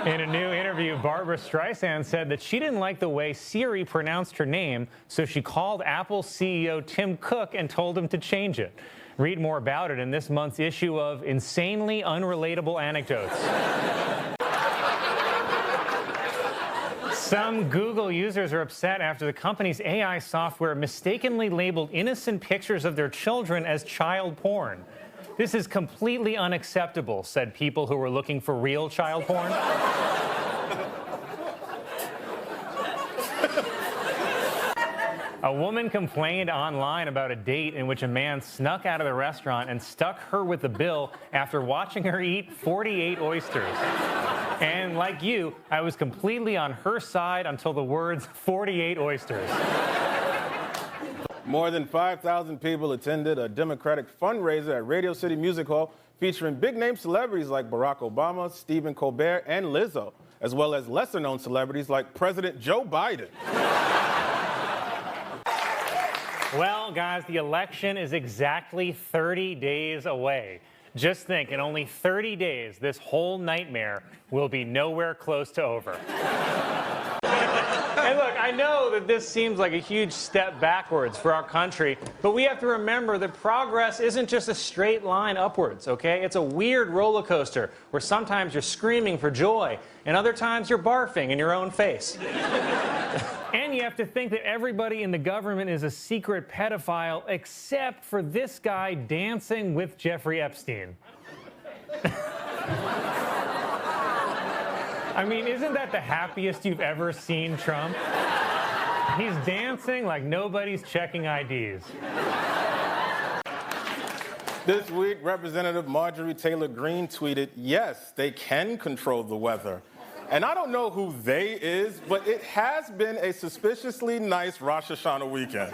In a new interview, Barbra Streisand said that she didn't like the way Siri pronounced her name, so she called Apple CEO Tim Cook and told him to change it. Read more about it in this month's issue of Insanely Unrelatable Anecdotes. Some Google users are upset after the company's AI software mistakenly labeled innocent pictures of their children as child porn. This is completely unacceptable, said people who were looking for real child porn. A woman complained online about a date in which a man snuck out of the restaurant and stuck her with the bill after watching her eat 48 oysters. And like you, I was completely on her side until the words 48 oysters. More than 5,000 people attended a Democratic fundraiser at Radio City Music Hall featuring big-name celebrities like Barack Obama, Stephen Colbert, and Lizzo, as well as lesser-known celebrities like President Joe Biden. Well, guys, the election is exactly 30 days away. Just think, in only 30 days, this whole nightmare will be nowhere close to over. And look, I know that this seems like a huge step backwards for our country, but we have to remember that progress isn't just a straight line upwards, okay? It's a weird roller coaster where sometimes you're screaming for joy and other times you're barfing in your own face. And you have to think that everybody in the government is a secret pedophile except for this guy dancing with Jeffrey Epstein. I mean, isn't that the happiest you've ever seen Trump? He's dancing like nobody's checking IDs. This week, Representative Marjorie Taylor Greene tweeted, "Yes, they can control the weather." And I don't know who they is, but it has been a suspiciously nice Rosh Hashanah weekend.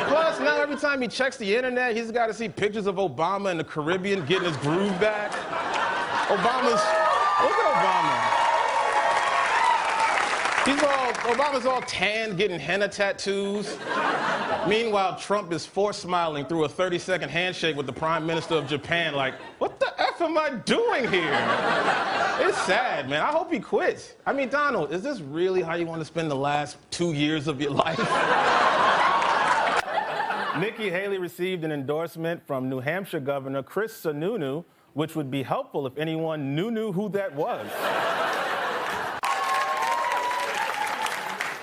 Plus, now every time he checks the internet, he's got to see pictures of Obama in the Caribbean getting his groove back. Look at Obama. Obama's all tan, getting henna tattoos. Meanwhile, Trump is force smiling through a 30-second handshake with the Prime Minister of Japan like, what the F am I doing here? It's sad, man. I hope he quits. I mean, Donald, is this really how you want to spend the last 2 years of your life? Nikki Haley received an endorsement from New Hampshire Governor Chris Sununu, which would be helpful if anyone knew who that was.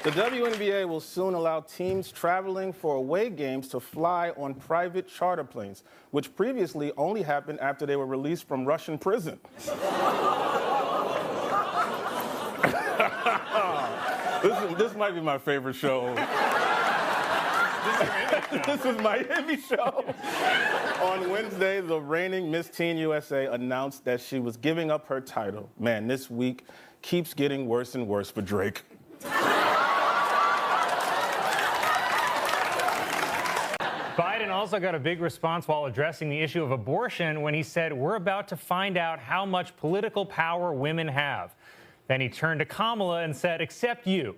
The WNBA will soon allow teams traveling for away games to fly on private charter planes, which previously only happened after they were released from Russian prison. This might be my favorite show. This is Miami show. On Wednesday, the reigning Miss Teen USA announced that she was giving up her title. Man, this week keeps getting worse and worse for Drake. Biden also got a big response while addressing the issue of abortion when he said, "We're about to find out how much political power women have." Then he turned to Kamala and said, "Except you."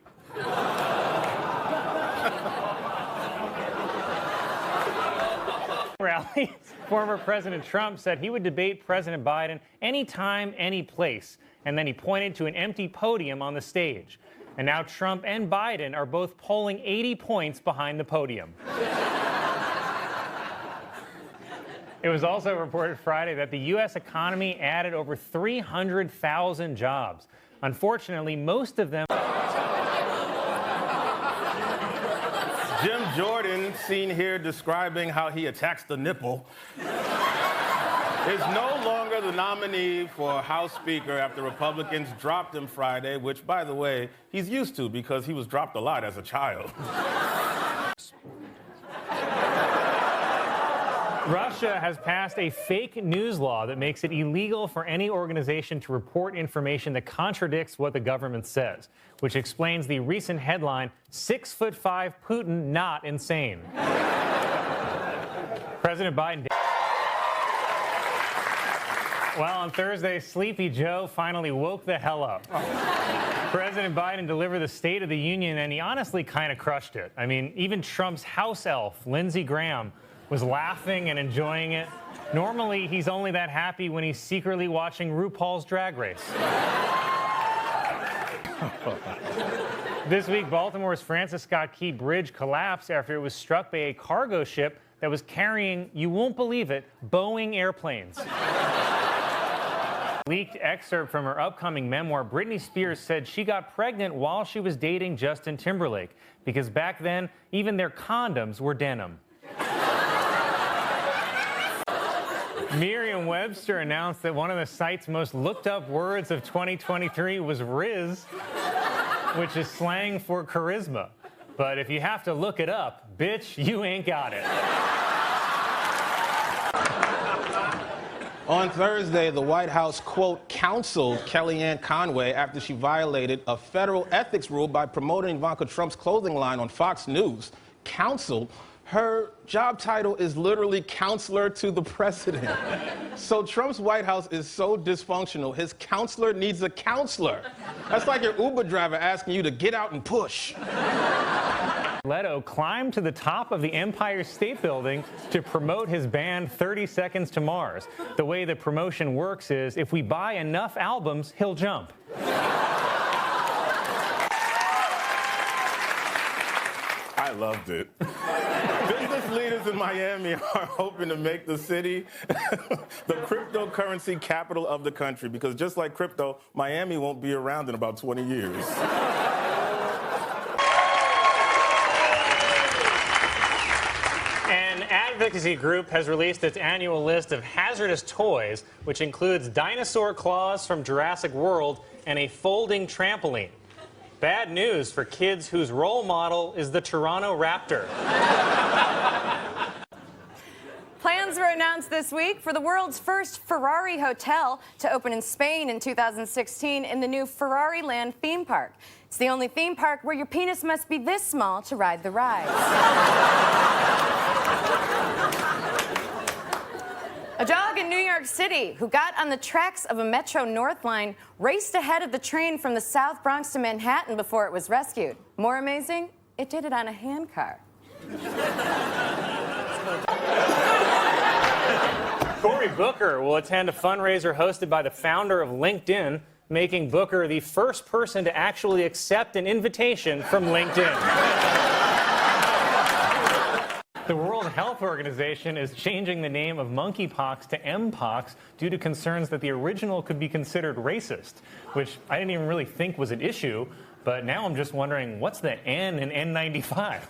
Rally, former President Trump said he would debate President Biden anytime, any place, and then he pointed to an empty podium on the stage. And now Trump and Biden are both polling 80 points behind the podium. It was also reported Friday that the U.S. economy added over 300,000 jobs. Unfortunately, most of them... Jim Jordan, seen here describing how he attacks the nipple, is no longer the nominee for House Speaker after Republicans dropped him Friday, which, by the way, he's used to because he was dropped a lot as a child. Russia has passed a fake news law that makes it illegal for any organization to report information that contradicts what the government says, which explains the recent headline, 6'5" Putin not insane. President Biden... Well, on Thursday, Sleepy Joe finally woke the hell up. President Biden delivered the State of the Union, and he honestly kind of crushed it. I mean, even Trump's house elf, Lindsey Graham, was laughing and enjoying it. Normally, he's only that happy when he's secretly watching RuPaul's Drag Race. This week, Baltimore's Francis Scott Key Bridge collapsed after it was struck by a cargo ship that was carrying, you won't believe it, Boeing airplanes. Leaked excerpt from her upcoming memoir, Britney Spears said she got pregnant while she was dating Justin Timberlake, because back then, even their condoms were denim. Merriam-Webster announced that one of the site's most looked up words of 2023 was Riz, which is slang for charisma. But if you have to look it up, bitch, you ain't got it. On Thursday, the White House, quote, counseled Kellyanne Conway after she violated a federal ethics rule by promoting Ivanka Trump's clothing line on Fox News. Counseled? Her job title is literally counselor to the president. So Trump's White House is so dysfunctional, his counselor needs a counselor. That's like your Uber driver asking you to get out and push. Leto climbed to the top of the Empire State Building to promote his band 30 Seconds to Mars. The way the promotion works is if we buy enough albums, he'll jump. I loved it. Business leaders in Miami are hoping to make the city the cryptocurrency capital of the country, because just like crypto, Miami won't be around in about 20 years. An advocacy group has released its annual list of hazardous toys, which includes dinosaur claws from Jurassic World and a folding trampoline. Bad news for kids whose role model is the Toronto Raptor. Plans were announced this week for the world's first Ferrari hotel to open in Spain in 2016 in the new Ferrari Land theme park. It's the only theme park where your penis must be this small to ride the rides. A dog in New York City who got on the tracks of a Metro North line raced ahead of the train from the South Bronx to Manhattan before it was rescued. More amazing, it did it on a handcar. Cory Booker will attend a fundraiser hosted by the founder of LinkedIn, making Booker the first person to actually accept an invitation from LinkedIn. The World Health Organization is changing the name of monkeypox to mpox due to concerns that the original could be considered racist, which I didn't even really think was an issue, but now I'm just wondering, what's the N in N95?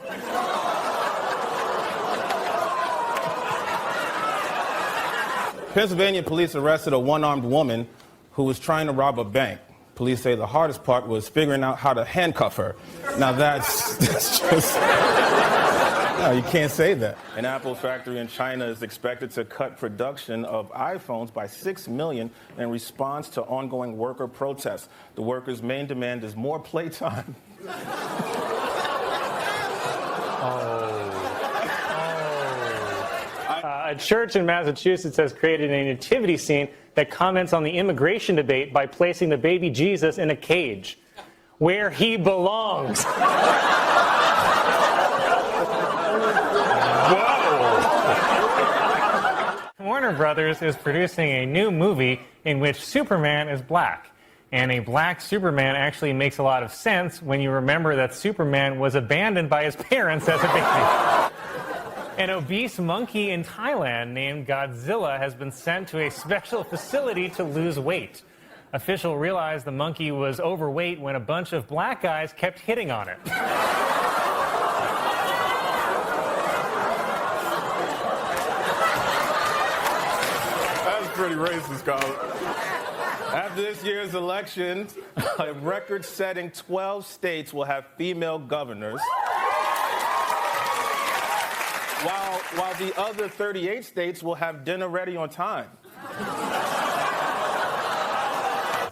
Pennsylvania police arrested a one-armed woman who was trying to rob a bank. Police say the hardest part was figuring out how to handcuff her. Now that's just... No, you can't say that. An Apple factory in China is expected to cut production of iPhones by 6 million in response to ongoing worker protests. The workers' main demand is more playtime. A church in Massachusetts has created a nativity scene that comments on the immigration debate by placing the baby Jesus in a cage, where he belongs. Warner Brothers is producing a new movie in which Superman is black. And a black Superman actually makes a lot of sense when you remember that Superman was abandoned by his parents as a baby. An obese monkey in Thailand named Godzilla has been sent to a special facility to lose weight. Officials realized the monkey was overweight when a bunch of black guys kept hitting on it. Pretty racist, Colin. After this year's election, a record-setting 12 states will have female governors, while the other 38 states will have dinner ready on time.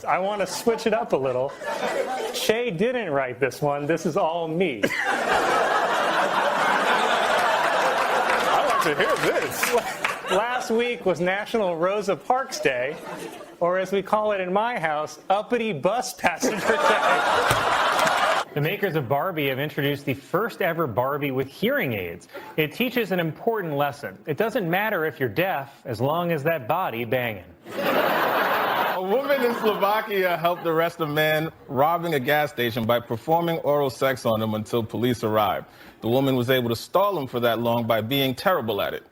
I want to switch it up a little. Shay didn't write this one. This is all me. I like to hear this. Last week was National Rosa Parks Day, or as we call it in my house, Uppity Bus Passenger Day. The makers of Barbie have introduced the first ever Barbie with hearing aids. It teaches an important lesson. It doesn't matter if you're deaf, as long as that body banging. A woman in Slovakia helped arrest a man robbing a gas station by performing oral sex on him until police arrived. The woman was able to stall him for that long by being terrible at it.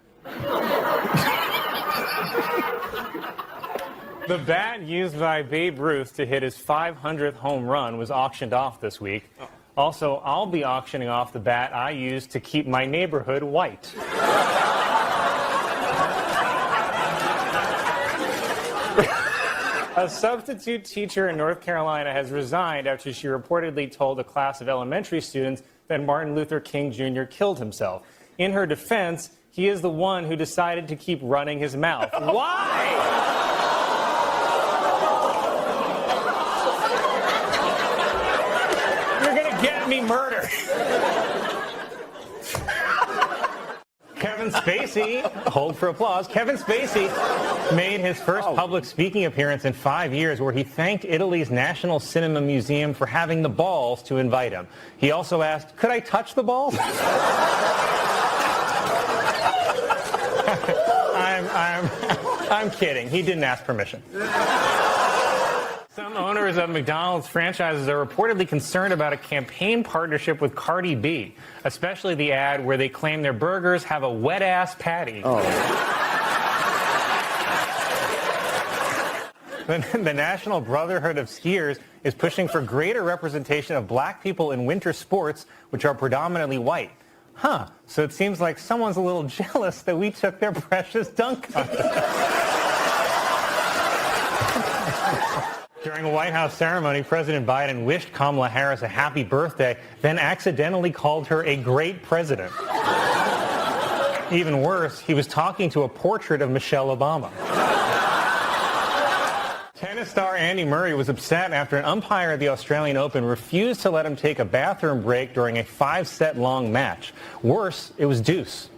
The bat used by Babe Ruth to hit his 500th home run was auctioned off this week. Also, I'll be auctioning off the bat I used to keep my neighborhood white. A substitute teacher in North Carolina has resigned after she reportedly told a class of elementary students that Martin Luther King Jr. killed himself. In her defense, he is the one who decided to keep running his mouth. Why? Get me murdered. Kevin Spacey, hold for applause. Kevin Spacey made his first public speaking appearance in 5 years where he thanked Italy's National Cinema Museum for having the balls to invite him. He also asked, could I touch the balls? I'm kidding. He didn't ask permission. Some owners of McDonald's franchises are reportedly concerned about a campaign partnership with Cardi B, especially the ad where they claim their burgers have a wet-ass patty. Oh. The National Brotherhood of Skiers is pushing for greater representation of black people in winter sports, which are predominantly white. Huh, so it seems like someone's a little jealous that we took their precious dunk contest. During a White House ceremony, President Biden wished Kamala Harris a happy birthday, then accidentally called her a great president. Even worse, he was talking to a portrait of Michelle Obama. Tennis star Andy Murray was upset after an umpire at the Australian Open refused to let him take a bathroom break during a 5-set long match. Worse, it was deuce.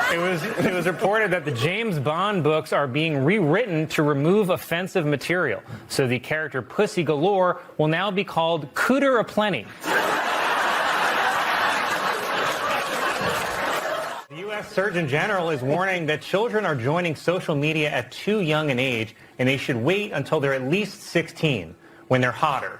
It was reported that the James Bond books are being rewritten to remove offensive material. So the character Pussy Galore will now be called Cooter Aplenty. The U.S. Surgeon General is warning that children are joining social media at too young an age, and they should wait until they're at least 16, when they're hotter.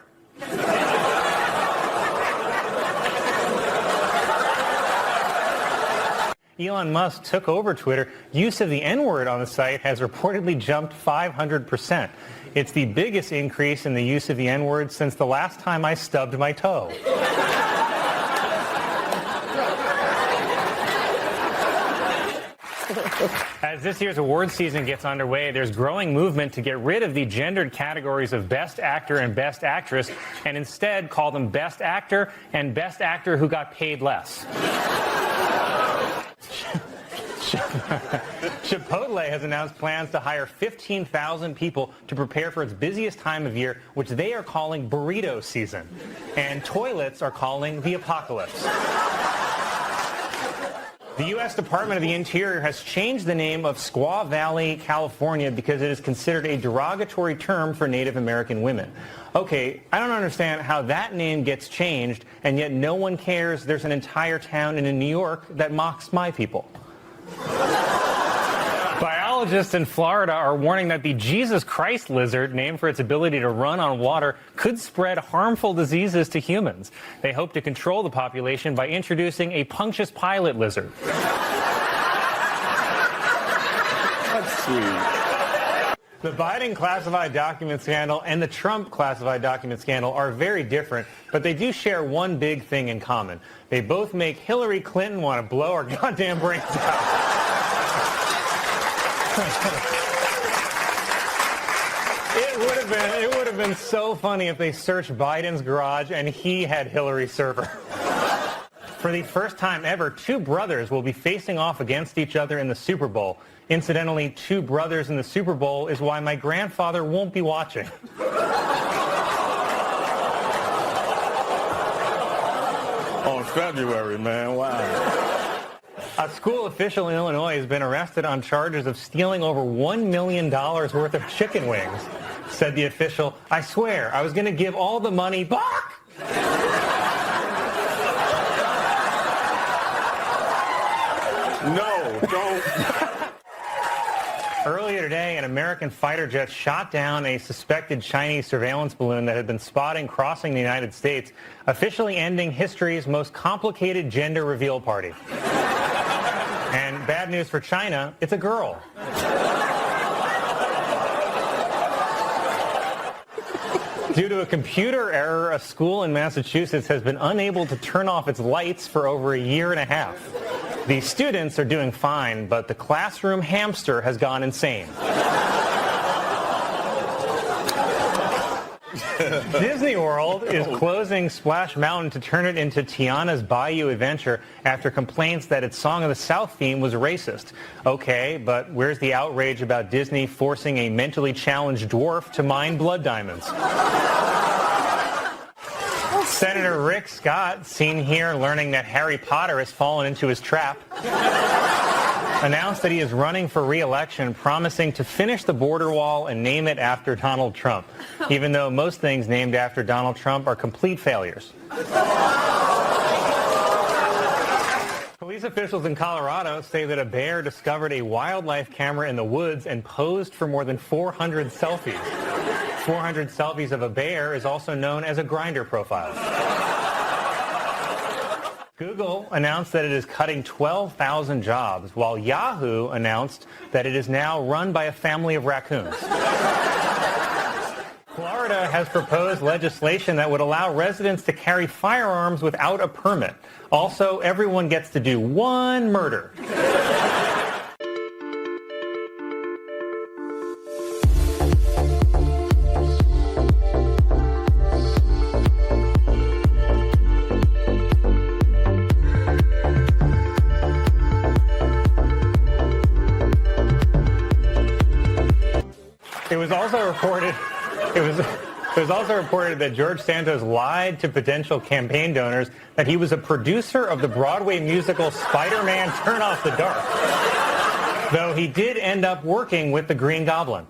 Elon Musk took over Twitter. Use of the N-word on the site has reportedly jumped 500%. It's the biggest increase in the use of the N-word since the last time I stubbed my toe. As this year's award season gets underway, there's growing movement to get rid of the gendered categories of Best Actor and Best Actress and instead call them Best Actor and Best Actor who got paid less. Chipotle has announced plans to hire 15,000 people to prepare for its busiest time of year, which they are calling burrito season. And toilets are calling the apocalypse. The U.S. Department of the Interior has changed the name of Squaw Valley, California, because it is considered a derogatory term for Native American women. Okay, I don't understand how that name gets changed, and yet no one cares there's an entire town in New York that mocks my people. Biologists in Florida are warning that the Jesus Christ lizard, named for its ability to run on water, could spread harmful diseases to humans. They hope to control the population by introducing a Pontius Pilate lizard. That's sweet. The Biden classified document scandal and the Trump classified document scandal are very different, but they do share one big thing in common. They both make Hillary Clinton want to blow our goddamn brains out. It would have been so funny if they searched Biden's garage and he had Hillary's server. For the first time ever, two brothers will be facing off against each other in the Super Bowl. Incidentally, two brothers in the Super Bowl is why my grandfather won't be watching. On February, man, wow. A school official in Illinois has been arrested on charges of stealing over $1 million worth of chicken wings. Said the official, I swear, I was going to give all the money back. No, don't. Earlier today, an American fighter jet shot down a suspected Chinese surveillance balloon that had been spotted crossing the United States, officially ending history's most complicated gender reveal party. And bad news for China, it's a girl. Due to a computer error, a school in Massachusetts has been unable to turn off its lights for over a year and a half. The students are doing fine, but the classroom hamster has gone insane. Disney World is closing Splash Mountain to turn it into Tiana's Bayou Adventure after complaints that its Song of the South theme was racist. Okay, but where's the outrage about Disney forcing a mentally challenged dwarf to mine blood diamonds? Senator Rick Scott, seen here learning that Harry Potter has fallen into his trap, announced that he is running for re-election, promising to finish the border wall and name it after Donald Trump, even though most things named after Donald Trump are complete failures. Police officials in Colorado say that a bear discovered a wildlife camera in the woods and posed for more than 400 selfies. 400 selfies of a bear is also known as a Grindr profile. Google announced that it is cutting 12,000 jobs, while Yahoo announced that it is now run by a family of raccoons. Florida has proposed legislation that would allow residents to carry firearms without a permit. Also, everyone gets to do one murder. It was also reported that George Santos lied to potential campaign donors that he was a producer of the Broadway musical Spider-Man Turn Off the Dark, though he did end up working with the Green Goblin.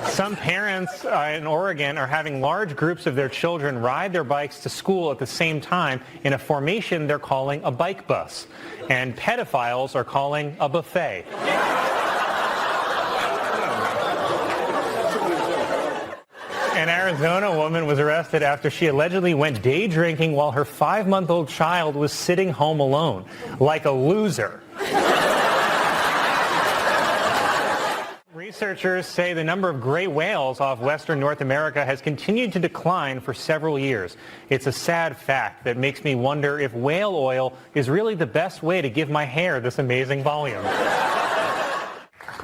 Some parents in Oregon are having large groups of their children ride their bikes to school at the same time in a formation they're calling a bike bus, and pedophiles are calling a buffet. An Arizona woman was arrested after she allegedly went day drinking while her 5-month-old child was sitting home alone, like a loser. Researchers say the number of gray whales off western North America has continued to decline for several years. It's a sad fact that makes me wonder if whale oil is really the best way to give my hair this amazing volume.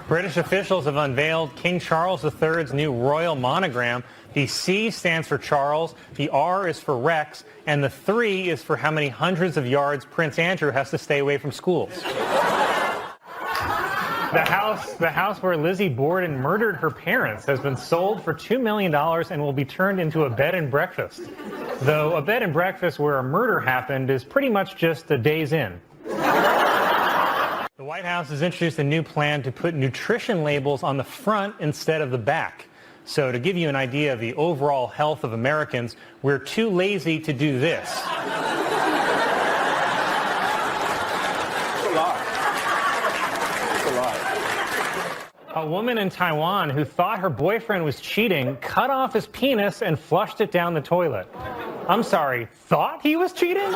British officials have unveiled King Charles III's new royal monogram. The C stands for Charles, the R is for Rex, and the 3 is for how many hundreds of yards Prince Andrew has to stay away from schools. The house where Lizzie Borden murdered her parents has been sold for $2 million and will be turned into a bed and breakfast. Though a bed and breakfast where a murder happened is pretty much just a day's in. The White House has introduced a new plan to put nutrition labels on the front instead of the back. So to give you an idea of the overall health of Americans, we're too lazy to do this. It's a lot. It's a lot. A woman in Taiwan who thought her boyfriend was cheating cut off his penis and flushed it down the toilet. I'm sorry, thought he was cheating?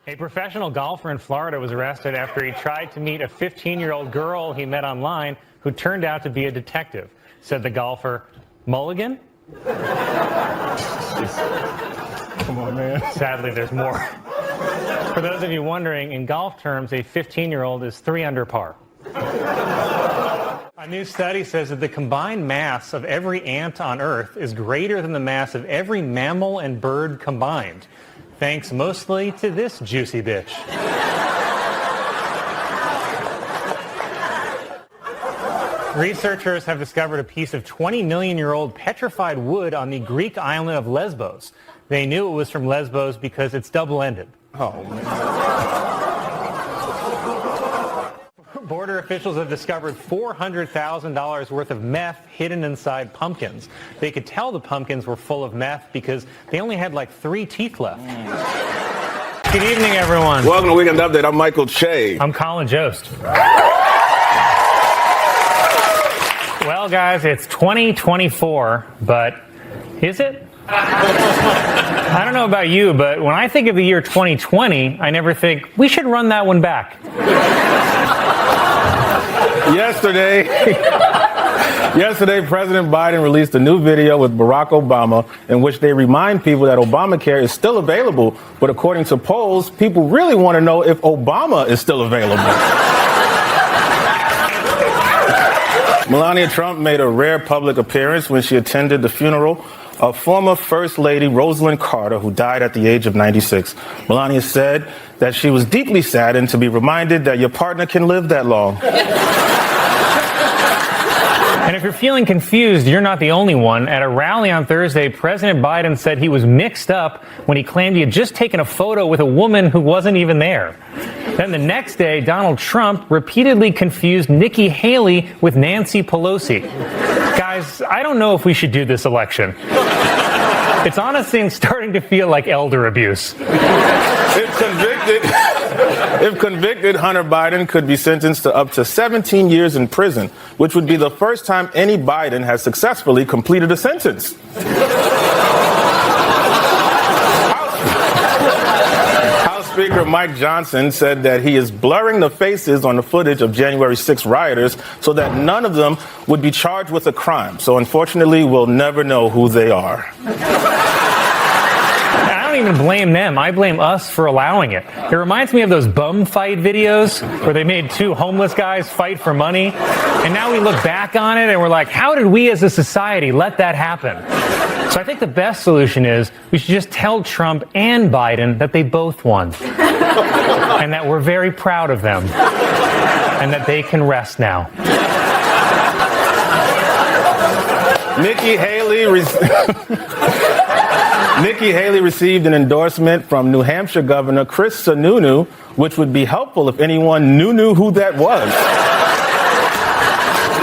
A professional golfer in Florida was arrested after he tried to meet a 15-year-old girl he met online who turned out to be a detective. Said the golfer, Mulligan? Come on, man. Sadly, there's more. For those of you wondering, in golf terms, a 15-year-old is 3 under par. A new study says that the combined mass of every ant on Earth is greater than the mass of every mammal and bird combined. Thanks mostly to this juicy bitch. Researchers have discovered a piece of 20-million-year-old petrified wood on the Greek island of Lesbos. They knew it was from Lesbos because it's double-ended. Oh, man. Border officials have discovered $400,000 worth of meth hidden inside pumpkins. They could tell the pumpkins were full of meth because they only had like 3 teeth left. Good evening, everyone. Welcome to Weekend Update. I'm Michael Che. I'm Colin Jost. Well, guys, it's 2024, but is it? I don't know about you, but when I think of the year 2020, I never think we should run that one back. Yesterday, President Biden released a new video with Barack Obama in which they remind people that Obamacare is still available. But according to polls, people really want to know if Obama is still available. Melania Trump made a rare public appearance when she attended the funeral of former First Lady Rosalind Carter, who died at the age of 96. Melania said that she was deeply saddened to be reminded that your partner can live that long. And if you're feeling confused, you're not the only one. At a rally on Thursday, President Biden said he was mixed up when he claimed he had just taken a photo with a woman who wasn't even there. Then the next day, Donald Trump repeatedly confused Nikki Haley with Nancy Pelosi. Guys, I don't know if we should do this election. It's honestly starting to feel like elder abuse. If convicted, Hunter Biden could be sentenced to up to 17 years in prison, which would be the first time any Biden has successfully completed a sentence. House Speaker Mike Johnson said that he is blurring the faces on the footage of January 6 rioters so that none of them would be charged with a crime. So unfortunately, we'll never know who they are. I don't even blame them. I blame us for allowing it. It reminds me of those bum fight videos where they made 2 homeless guys fight for money. And now we look back on it and we're like, how did we as a society let that happen? So I think the best solution is we should just tell Trump and Biden that they both won. And that we're very proud of them. And that they can rest now. Nikki Haley received an endorsement from New Hampshire Governor Chris Sununu, which would be helpful if anyone knew who that was.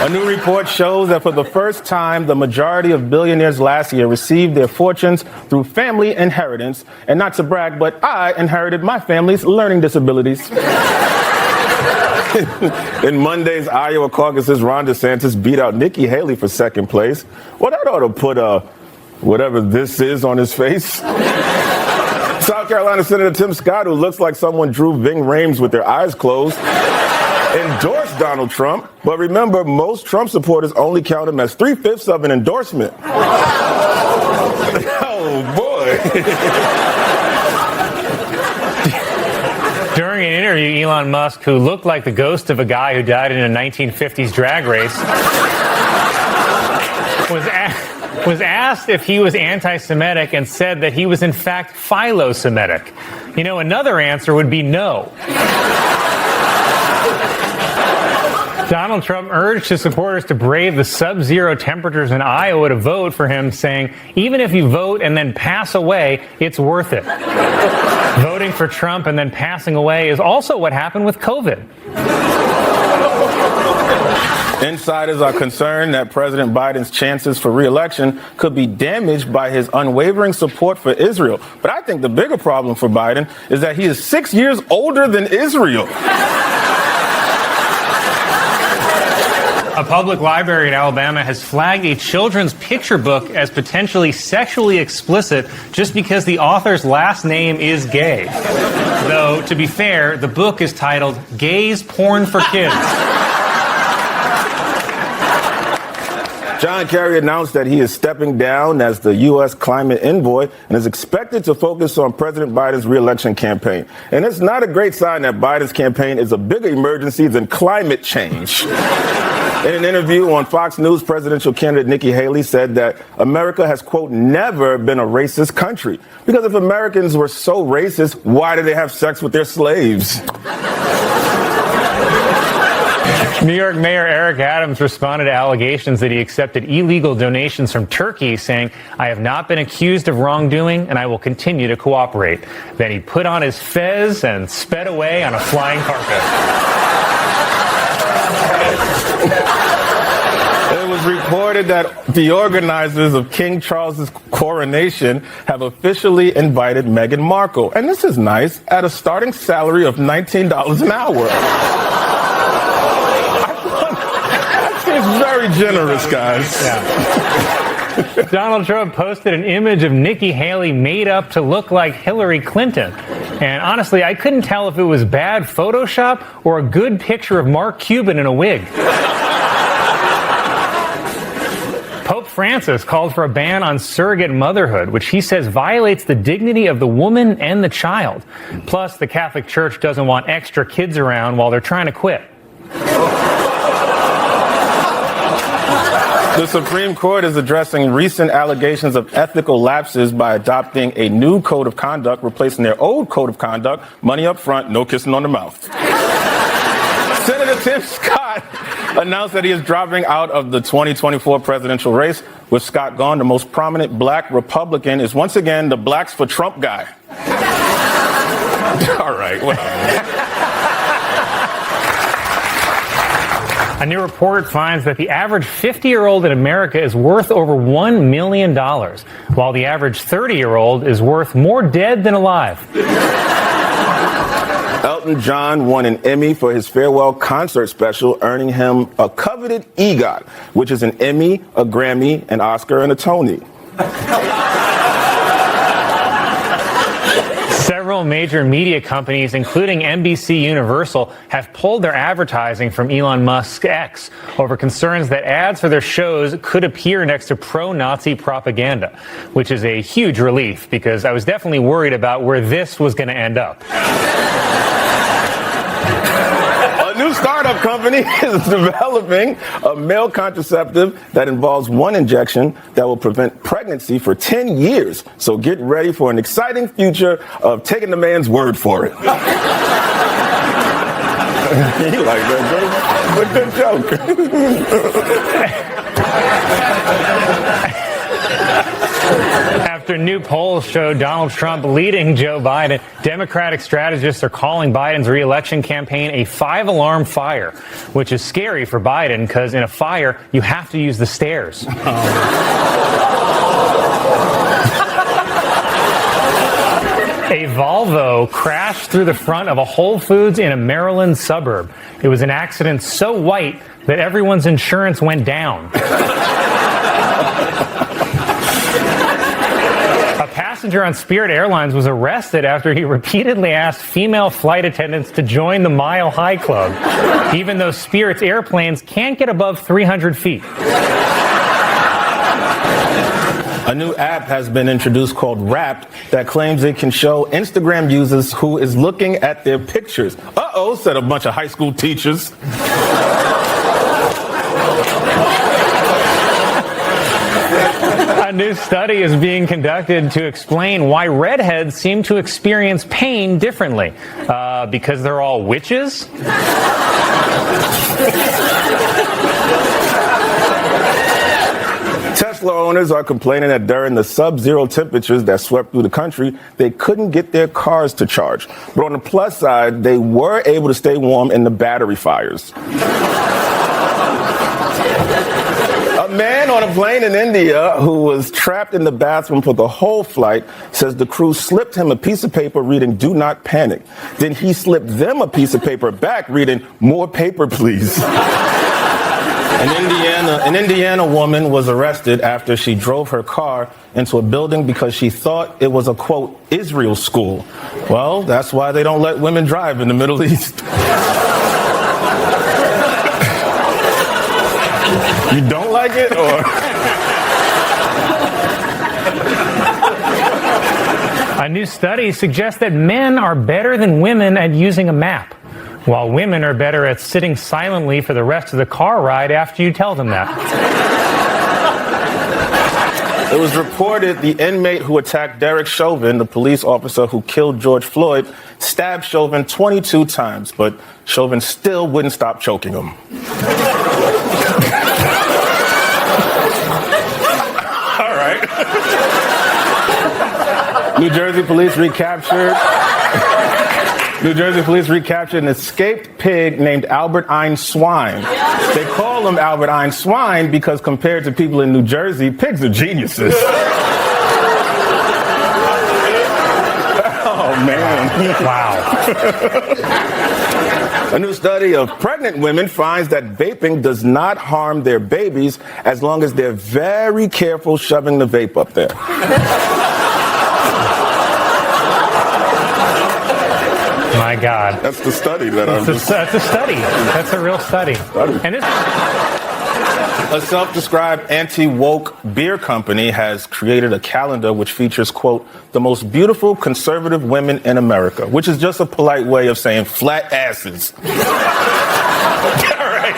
A new report shows that for the first time, the majority of billionaires last year received their fortunes through family inheritance. And not to brag, but I inherited my family's learning disabilities. In Monday's Iowa caucuses, Ron DeSantis beat out Nikki Haley for second place. Well, that ought to put whatever this is on his face. South Carolina Senator Tim Scott, who looks like someone drew Ving Rhames with their eyes closed, endorsed Donald Trump. But remember, most Trump supporters only count him as 3/5 of an endorsement. Oh, boy. During an interview, Elon Musk, who looked like the ghost of a guy who died in a 1950s drag race, was asked if he was anti-Semitic and said that he was in fact philo-Semitic. You know, another answer would be no. Donald Trump urged his supporters to brave the sub-zero temperatures in Iowa to vote for him, saying, even if you vote and then pass away, it's worth it. Voting for Trump and then passing away is also what happened with COVID. Insiders are concerned that President Biden's chances for re-election could be damaged by his unwavering support for Israel. But I think the bigger problem for Biden is that he is 6 years older than Israel. A public library in Alabama has flagged a children's picture book as potentially sexually explicit just because the author's last name is gay. Though, to be fair, the book is titled Gay's Porn for Kids. John Kerry announced that he is stepping down as the U.S. climate envoy and is expected to focus on President Biden's re-election campaign. And it's not a great sign that Biden's campaign is a bigger emergency than climate change. In an interview on Fox News, presidential candidate Nikki Haley said that America has, quote, never been a racist country. Because if Americans were so racist, why did they have sex with their slaves? New York Mayor Eric Adams responded to allegations that he accepted illegal donations from Turkey, saying, I have not been accused of wrongdoing and I will continue to cooperate. Then he put on his fez and sped away on a flying carpet. It was reported that the organizers of King Charles's coronation have officially invited Meghan Markle, and this is nice, at a starting salary of $19 an hour. That seems very generous, guys. Yeah. Donald Trump posted an image of Nikki Haley made up to look like Hillary Clinton. And honestly, I couldn't tell if it was bad Photoshop or a good picture of Mark Cuban in a wig. Pope Francis called for a ban on surrogate motherhood, which he says violates the dignity of the woman and the child. Plus, the Catholic Church doesn't want extra kids around while they're trying to quit. The Supreme Court is addressing recent allegations of ethical lapses by adopting a new code of conduct, replacing their old code of conduct, money up front, no kissing on the mouth. Senator Tim Scott announced that he is dropping out of the 2024 presidential race. With Scott gone, the most prominent black Republican is once again the Blacks for Trump guy. All right, well. A new report finds that the average 50-year-old in America is worth over $1 million, while the average 30-year-old is worth more dead than alive. Elton John won an Emmy for his farewell concert special, earning him a coveted EGOT, which is an Emmy, a Grammy, an Oscar, and a Tony. Several major media companies, including NBC Universal, have pulled their advertising from Elon Musk's X over concerns that ads for their shows could appear next to pro-Nazi propaganda, which is a huge relief because I was definitely worried about where this was going to end up. A new startup company is developing a male contraceptive that involves one injection that will prevent pregnancy for 10 years. So get ready for an exciting future of taking the man's word for it. You like that, joke? It's a good joke. After new polls show Donald Trump leading Joe Biden, Democratic strategists are calling Biden's re-election campaign a five-alarm fire, which is scary for Biden because in a fire, you have to use the stairs. A Volvo crashed through the front of a Whole Foods in a Maryland suburb. It was an accident so white that everyone's insurance went down. A passenger on Spirit Airlines was arrested after he repeatedly asked female flight attendants to join the Mile High Club, even though Spirit's airplanes can't get above 300 feet. A new app has been introduced called Wrapped that claims it can show Instagram users who is looking at their pictures. Uh-oh, said a bunch of high school teachers. A new study is being conducted to explain why redheads seem to experience pain differently. Because they're all witches? Tesla owners are complaining that during the sub-zero temperatures that swept through the country, they couldn't get their cars to charge. But on the plus side, they were able to stay warm in the battery fires. A man on a plane in India who was trapped in the bathroom for the whole flight says the crew slipped him a piece of paper reading "Do not panic." Then he slipped them a piece of paper back reading "More paper, please." An Indiana woman was arrested after she drove her car into a building because she thought it was a, quote, Israel school. Well, that's why they don't let women drive in the Middle East. You don't like it, or? A new study suggests that men are better than women at using a map, while women are better at sitting silently for the rest of the car ride after you tell them that. It was reported the inmate who attacked Derek Chauvin, the police officer who killed George Floyd, stabbed Chauvin 22 times, but Chauvin still wouldn't stop choking him. All right. New Jersey police recaptured New Jersey police recaptured an escaped pig named Albert Swine. They call him Albert Swine because compared to people in New Jersey, pigs are geniuses. Oh, man. Wow. A new study of pregnant women finds that vaping does not harm their babies as long as they're very careful shoving the vape up there. My God. That's the study that I'm just... That's a study. That's a real study. And this... A self-described anti-woke beer company has created a calendar which features, quote, the most beautiful conservative women in America, which is just a polite way of saying flat asses. All right.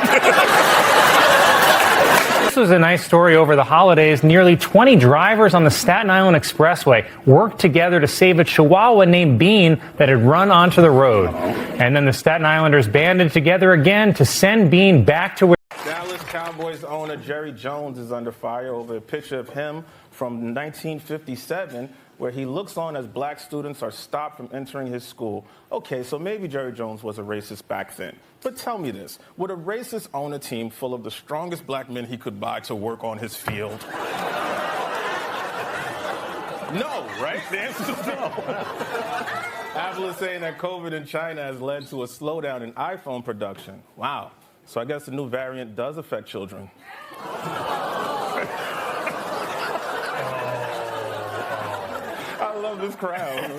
This was a nice story over the holidays. Nearly 20 drivers on the Staten Island Expressway worked together to save a Chihuahua named Bean that had run onto the road. And then the Staten Islanders banded together again to send Bean back to where... Dallas Cowboys owner Jerry Jones is under fire over a picture of him from 1957 where he looks on as black students are stopped from entering his school. Okay, so maybe Jerry Jones was a racist back then. But tell me this, would a racist own a team full of the strongest black men he could buy to work on his field? No, right? The answer is no. Apple is saying that COVID in China has led to a slowdown in iPhone production. Wow. So I guess the new variant does affect children. I love this crowd.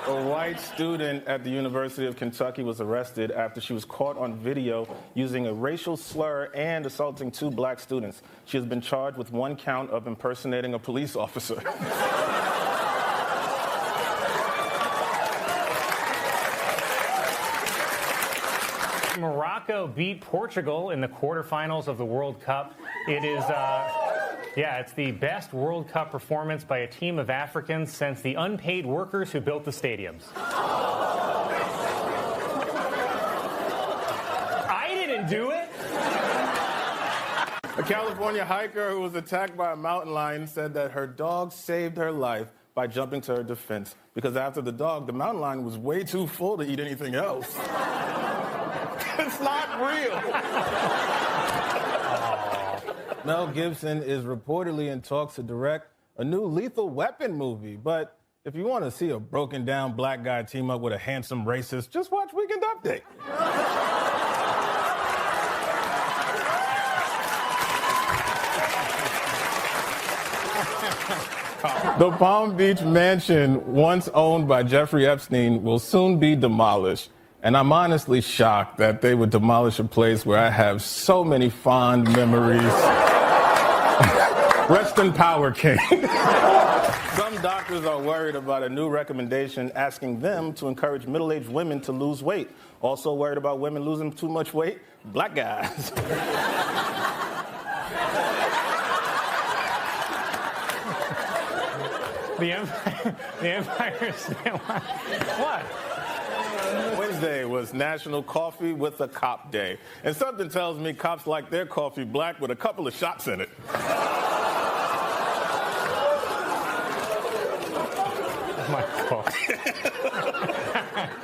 A white student at the University of Kentucky was arrested after she was caught on video using a racial slur and assaulting 2 black students. She has been charged with 1 count of impersonating a police officer. Morocco beat Portugal in the quarterfinals of the World Cup. It is, it's the best World Cup performance by a team of Africans since the unpaid workers who built the stadiums. I didn't do it. A California hiker who was attacked by a mountain lion said that her dog saved her life by jumping to her defense because after the dog, the mountain lion was way too full to eat anything else. It's not real. Mel Gibson is reportedly in talks to direct a new Lethal Weapon movie. But if you want to see a broken down black guy team up with a handsome racist, just watch Weekend Update. The Palm Beach mansion, once owned by Jeffrey Epstein, will soon be demolished. And I'm honestly shocked that they would demolish a place where I have so many fond memories. Rest in power, King. Some doctors are worried about a new recommendation asking them to encourage middle-aged women to lose weight. Also worried about women losing too much weight? Black guys. The Empire State Line. What? Wednesday was National Coffee with a Cop Day. And something tells me cops like their coffee black with a couple of shots in it. My God.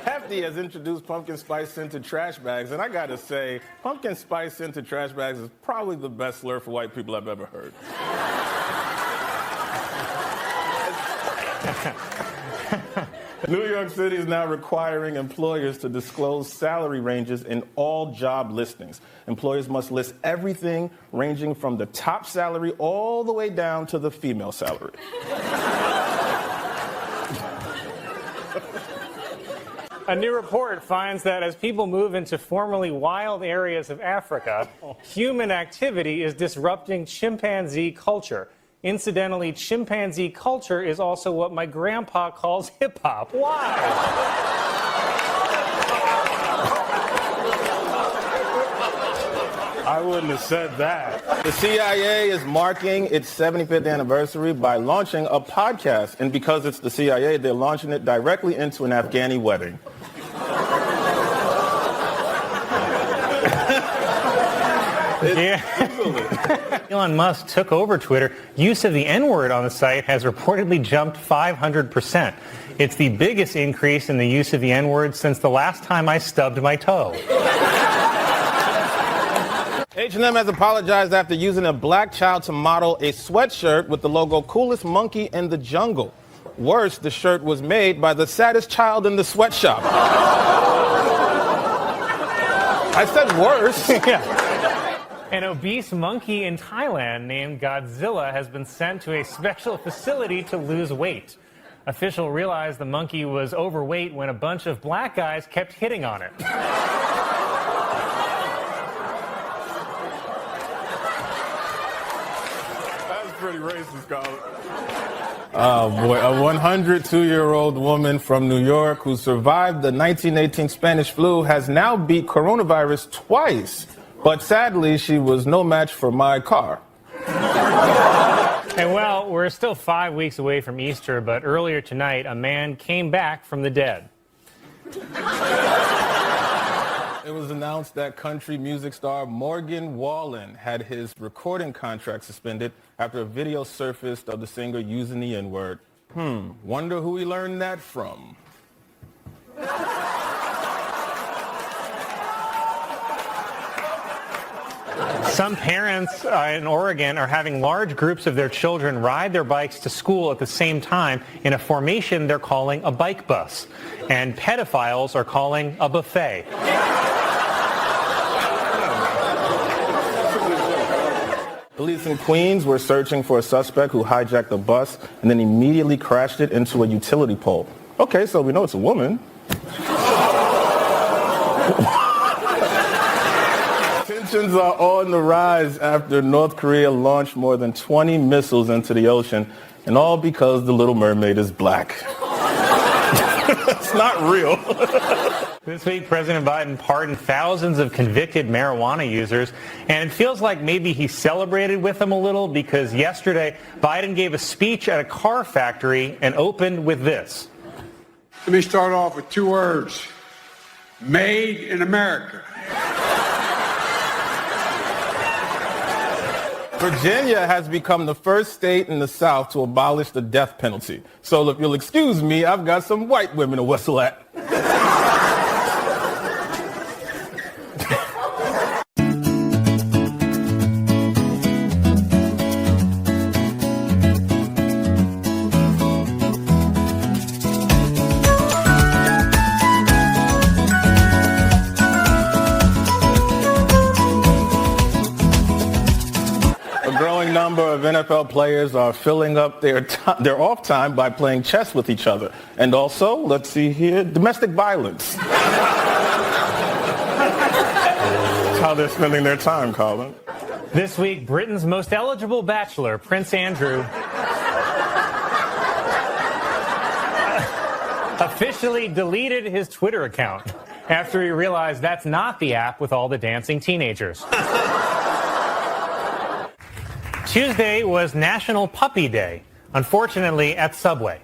Hefty has introduced pumpkin spice scented trash bags, and I gotta say, pumpkin spice scented trash bags is probably the best slur for white people I've ever heard. New York City is now requiring employers to disclose salary ranges in all job listings. Employers must list everything ranging from the top salary all the way down to the female salary. A new report finds that as people move into formerly wild areas of Africa, human activity is disrupting chimpanzee culture. Incidentally, chimpanzee culture is also what my grandpa calls hip-hop. Why? I wouldn't have said that. The CIA is marking its 75th anniversary by launching a podcast. And because it's the CIA, they're launching it directly into an Afghani wedding. Yeah. Elon Musk took over Twitter. Use of the N-word on the site has reportedly jumped 500%. It's the biggest increase in the use of the N-word since the last time I stubbed my toe. H&M has apologized after using a black child to model a sweatshirt with the logo "Coolest Monkey in the Jungle." Worse, the shirt was made by the saddest child in the sweatshop. I said worse. Yeah. An obese monkey in Thailand named Godzilla has been sent to a special facility to lose weight. Officials realized the monkey was overweight when a bunch of black guys kept hitting on it. That's pretty racist, Colin. Oh boy, a 102-year-old woman from New York who survived the 1918 Spanish flu has now beat coronavirus twice. But sadly, she was no match for my car. And well, we're still 5 weeks away from Easter, but earlier tonight, a man came back from the dead. It was announced that country music star Morgan Wallen had his recording contract suspended after a video surfaced of the singer using the N-word. Wonder who he learned that from. Some parents in Oregon are having large groups of their children ride their bikes to school at the same time in a formation they're calling a bike bus. And pedophiles are calling a buffet. Police in Queens were searching for a suspect who hijacked a bus and then immediately crashed it into a utility pole. Okay, so we know it's a woman. Tensions are on the rise after North Korea launched more than 20 missiles into the ocean, and all because the Little Mermaid is black. It's not real. This week, President Biden pardoned thousands of convicted marijuana users, and it feels like maybe he celebrated with them a little because yesterday, Biden gave a speech at a car factory and opened with this. Let me start off with two words. Made in America. Virginia has become the first state in the South to abolish the death penalty. So if you'll excuse me, I've got some white women to whistle at. Of NFL players are filling up their off time by playing chess with each other. And also, let's see here, domestic violence. That's how they're spending their time, Colin. This week, Britain's most eligible bachelor, Prince Andrew, officially deleted his Twitter account after he realized that's not the app with all the dancing teenagers. Tuesday was National Puppy Day, unfortunately at Subway.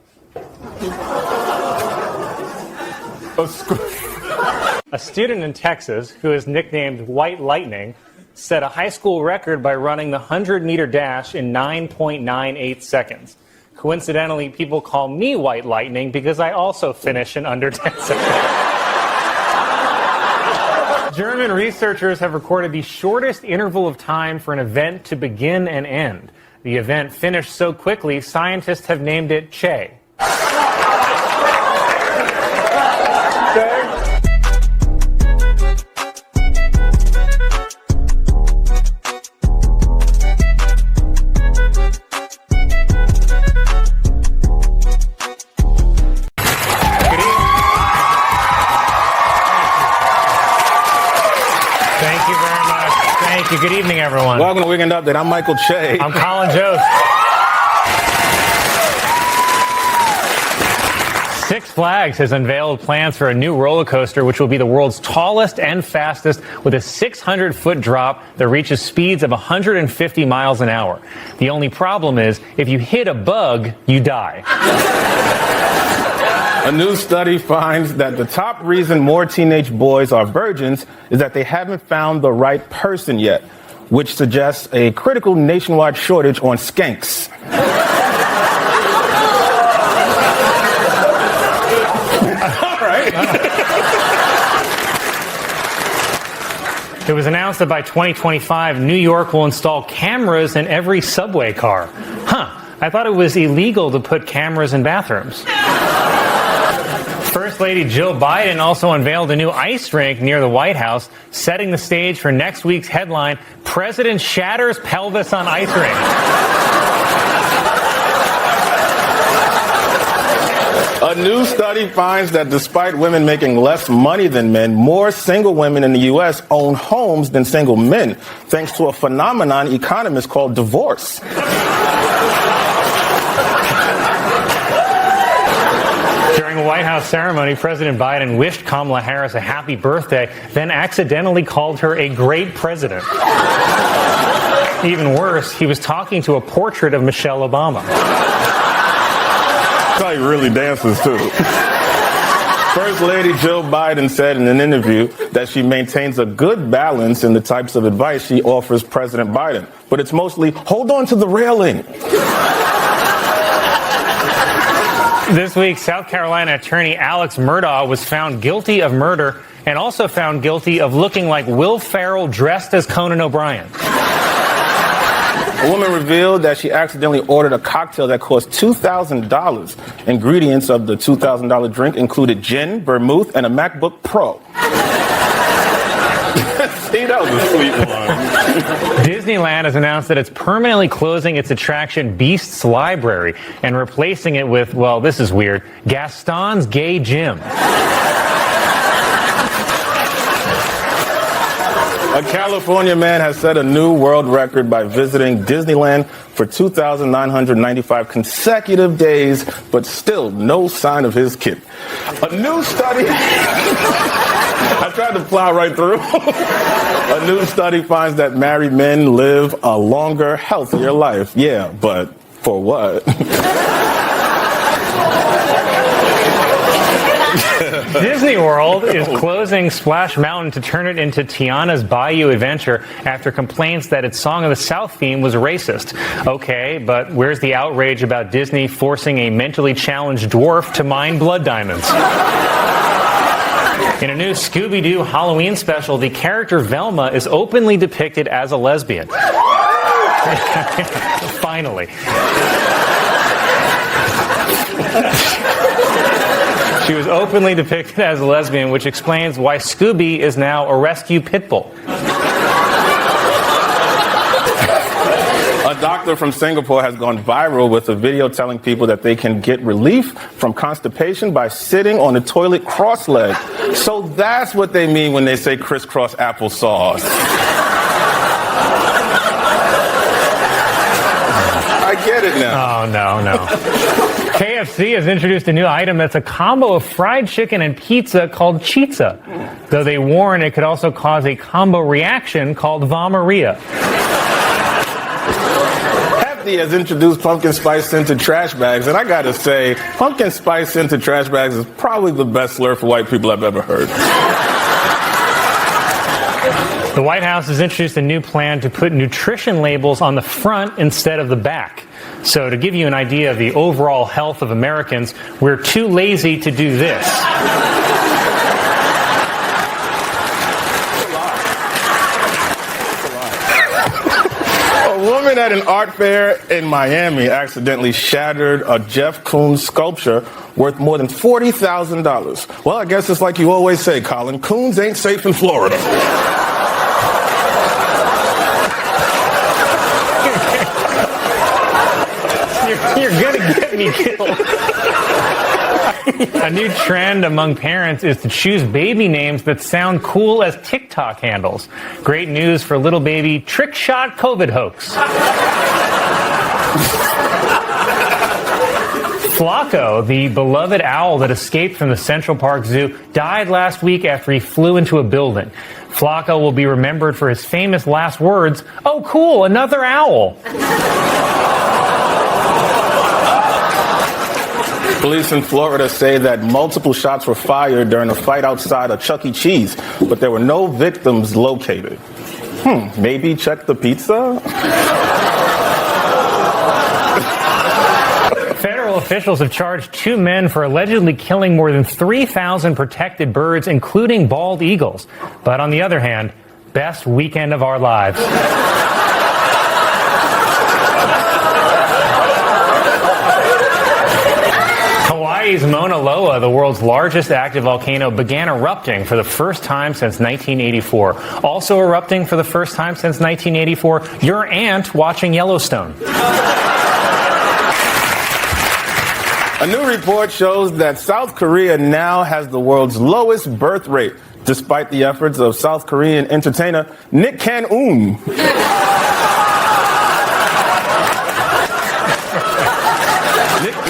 A student in Texas, who is nicknamed White Lightning, set a high school record by running the 100-meter dash in 9.98 seconds. Coincidentally, people call me White Lightning because I also finish in under 10 seconds. German researchers have recorded the shortest interval of time for an event to begin and end. The event finished so quickly, scientists have named it Che. Good evening, everyone. Welcome to Weekend Update. I'm Michael Che. I'm Colin Jost. Six Flags has unveiled plans for a new roller coaster, which will be the world's tallest and fastest, with a 600-foot drop that reaches speeds of 150 miles an hour. The only problem is, if you hit a bug, you die. A new study finds that the top reason more teenage boys are virgins is that they haven't found the right person yet. which suggests a critical nationwide shortage on skanks. It was announced that by 2025, New York will install cameras in every subway car. Huh, I thought it was illegal to put cameras in bathrooms. First Lady Jill Biden also unveiled a new ice rink near the White House, setting the stage for next week's headline, President Shatters Pelvis on Ice Rink. A new study finds that despite women making less money than men, more single women in the U.S. own homes than single men, thanks to a phenomenon economists call divorce. During a White House ceremony, President Biden wished Kamala Harris a happy birthday, then accidentally called her a great president. Even worse, he was talking to a portrait of Michelle Obama. That's how he really dances, too. First Lady Jill Biden said in an interview that she maintains a good balance in the types of advice she offers President Biden. But it's mostly, hold on to the railing. This week, South Carolina attorney Alex Murdaugh was found guilty of murder and also found guilty of looking like Will Ferrell dressed as Conan O'Brien. A woman revealed that she accidentally ordered a cocktail that cost $2,000. Ingredients of the $2,000 drink included gin, vermouth, and a MacBook Pro. See, that was a sweet one. Disneyland has announced that it's permanently closing its attraction Beast's Library and replacing it with, well, this is weird, Gaston's Gay Gym. A California man has set a new world record by visiting Disneyland for 2,995 consecutive days, but still no sign of his kid. A new study... I tried to plow right through. A new study finds that married men live a longer, healthier life. Yeah, but for what? Disney World is closing Splash Mountain to turn it into Tiana's Bayou Adventure after complaints that its Song of the South theme was racist. Okay, but where's the outrage about Disney forcing a mentally challenged dwarf to mine blood diamonds? In a new Scooby-Doo Halloween special, the character Velma is openly depicted as a lesbian. Finally. She was openly depicted as a lesbian, which explains why Scooby is now a rescue pit bull. A doctor from Singapore has gone viral with a video telling people that they can get relief from constipation by sitting on the toilet cross-legged. So that's what they mean when they say crisscross applesauce. I get it now. Oh, no. KFC has introduced a new item that's a combo of fried chicken and pizza called Chizza, though they warn it could also cause a combo reaction called vomiria. Hefty has introduced pumpkin spice scented trash bags, and I gotta say, pumpkin spice scented trash bags is probably the best slur for white people I've ever heard. The White House has introduced a new plan to put nutrition labels on the front instead of the back. So to give you an idea of the overall health of Americans, we're too lazy to do this. A woman at an art fair in Miami accidentally shattered a Jeff Koons sculpture worth more than $40,000. Well, I guess it's like you always say, Colin, Koons ain't safe in Florida. You're gonna get me killed. A new trend among parents is to choose baby names that sound cool as TikTok handles. Great news for little baby Trick Shot COVID Hoax. Flacco, the beloved owl that escaped from the Central Park Zoo, died last week after he flew into a building. Flacco will be remembered for his famous last words, "Oh, cool, another owl." Police in Florida say that multiple shots were fired during a fight outside a Chuck E. Cheese, but there were no victims located. Maybe check the pizza? Federal officials have charged 2 men for allegedly killing more than 3,000 protected birds, including bald eagles. But on the other hand, best weekend of our lives. Hawaii's Mauna Loa, the world's largest active volcano, began erupting for the first time since 1984. Also erupting for the first time since 1984, your aunt watching Yellowstone. A new report shows that South Korea now has the world's lowest birth rate, despite the efforts of South Korean entertainer Nick Can-un.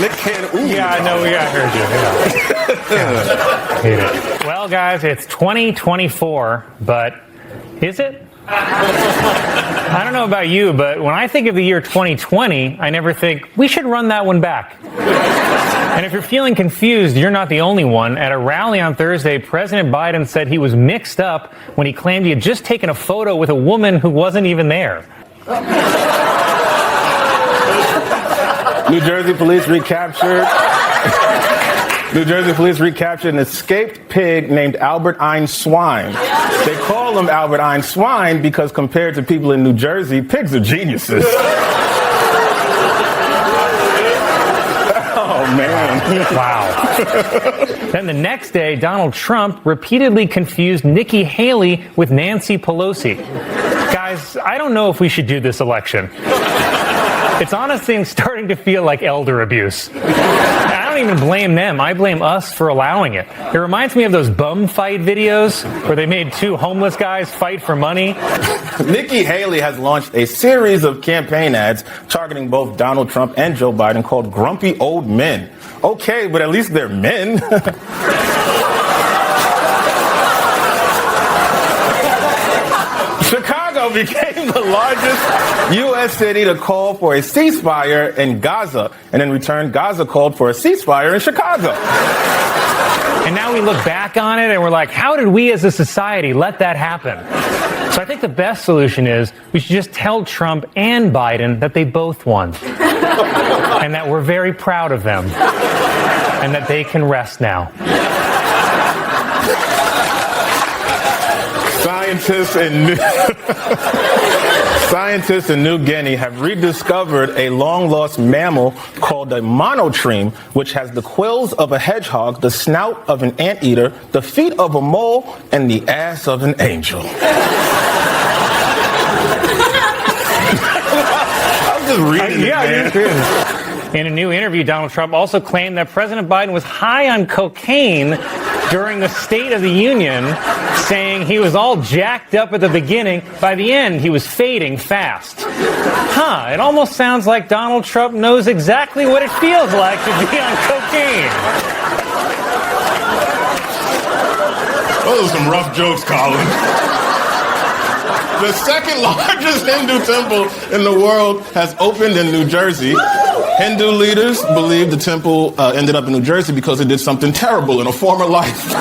Nick Can-un. Yeah, I know, I heard you. Yeah. Hate it. Well, guys, it's 2024, but is it? I don't know about you, but when I think of the year 2020, I never think we should run that one back. And if you're feeling confused, you're not the only one. At a rally on Thursday, President Biden said he was mixed up when he claimed he had just taken a photo with a woman who wasn't even there. New Jersey police recaptured an escaped pig named Albert Einstein. They call him Albert Einstein because compared to people in New Jersey, pigs are geniuses. Oh, man. Wow. Then the next day, Donald Trump repeatedly confused Nikki Haley with Nancy Pelosi. Guys, I don't know if we should do this election. It's honestly starting to feel like elder abuse. I don't even blame them. I blame us for allowing it. It reminds me of those bum fight videos where they made 2 homeless guys fight for money. Nikki Haley has launched a series of campaign ads targeting both Donald Trump and Joe Biden called Grumpy Old Men. Okay, but at least they're men. Chicago became the largest U.S. city to call for a ceasefire in Gaza, and in return, Gaza called for a ceasefire in Chicago. And now we look back on it and we're like, how did we as a society let that happen? So I think the best solution is we should just tell Trump and Biden that they both won. And that we're very proud of them. And that they can rest now. Scientists in New Guinea have rediscovered a long-lost mammal called a monotreme, which has the quills of a hedgehog, the snout of an anteater, the feet of a mole, and the ass of an angel. I was just reading it, man. In a new interview, Donald Trump also claimed that President Biden was high on cocaine during the State of the Union, saying he was all jacked up at the beginning. By the end, he was fading fast. It almost sounds like Donald Trump knows exactly what it feels like to be on cocaine. Those are some rough jokes, Colin. The second largest Hindu temple in the world has opened in New Jersey. Hindu leaders believe the temple ended up in New Jersey because it did something terrible in a former life.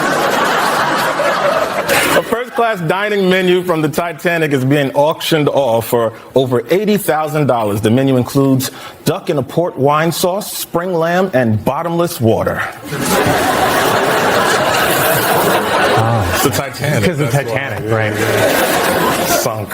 A first-class dining menu from the Titanic is being auctioned off for over $80,000. The menu includes duck in a port wine sauce, spring lamb, and bottomless water. It's the Titanic. Because the Titanic, right? Sunk.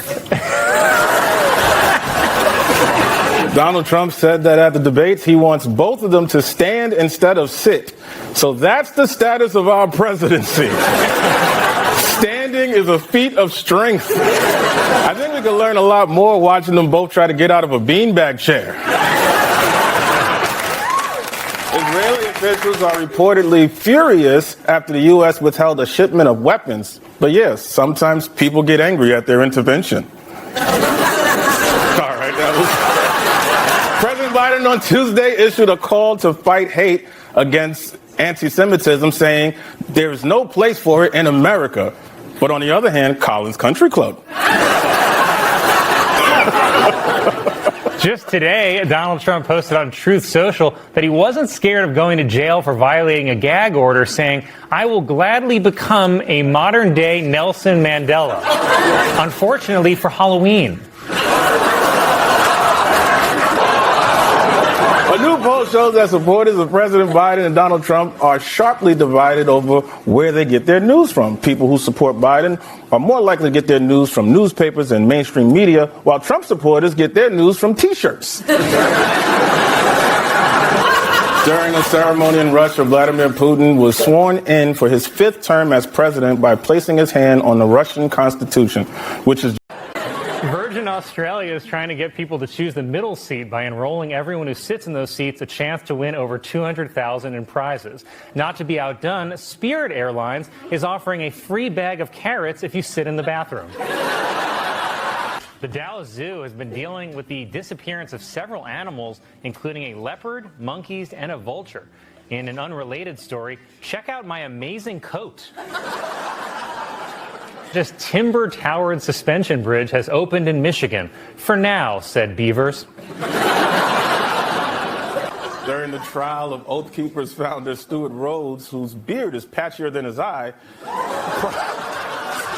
Donald Trump said that at the debates, he wants both of them to stand instead of sit. So that's the status of our presidency. Standing is a feat of strength. I think we could learn a lot more watching them both try to get out of a beanbag chair. Israeli officials are reportedly furious after the U.S. withheld a shipment of weapons. But yes, sometimes people get angry at their intervention. All right, that was... President Biden on Tuesday issued a call to fight hate against anti-Semitism, saying there's no place for it in America. But on the other hand, Colin's Country Club. Just today, Donald Trump posted on Truth Social that he wasn't scared of going to jail for violating a gag order, saying, "I will gladly become a modern-day Nelson Mandela." Unfortunately for Halloween. A new poll shows that supporters of President Biden and Donald Trump are sharply divided over where they get their news from. People who support Biden are more likely to get their news from newspapers and mainstream media, while Trump supporters get their news from T-shirts. During a ceremony in Russia, Vladimir Putin was sworn in for his 5th term as president by placing his hand on the Russian Constitution, which is Virgin Australia is trying to get people to choose the middle seat by enrolling everyone who sits in those seats a chance to win over $200,000 in prizes. Not to be outdone, Spirit Airlines is offering a free bag of carrots if you sit in the bathroom. The Dallas Zoo has been dealing with the disappearance of several animals, including a leopard, monkeys, and a vulture. In an unrelated story, check out my amazing coat. This timber-towered suspension bridge has opened in Michigan. For now, said beavers. during the trial of Oath Keepers founder Stuart Rhodes, whose beard is patchier than his eye.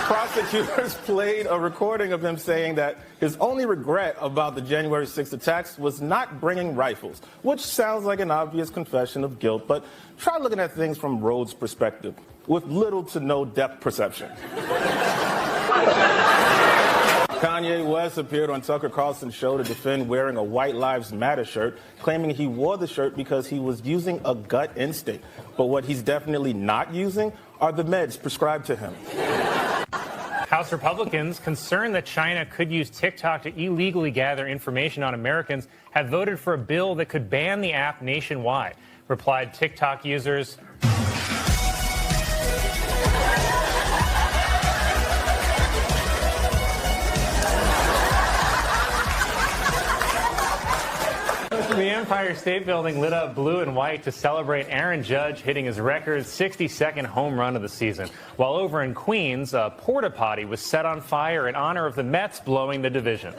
Prosecutors played a recording of him saying that his only regret about the January 6th attacks was not bringing rifles, which sounds like an obvious confession of guilt, but try looking at things from Rhodes' perspective, with little to no depth perception. Kanye West appeared on Tucker Carlson's show to defend wearing a White Lives Matter shirt, claiming he wore the shirt because he was using a gut instinct. But what he's definitely not using are the meds prescribed to him. House Republicans, concerned that China could use TikTok to illegally gather information on Americans, have voted for a bill that could ban the app nationwide. Replied TikTok users. The Empire State Building lit up blue and white to celebrate Aaron Judge hitting his record 62nd home run of the season. While over in Queens, a porta potty was set on fire in honor of the Mets blowing the division.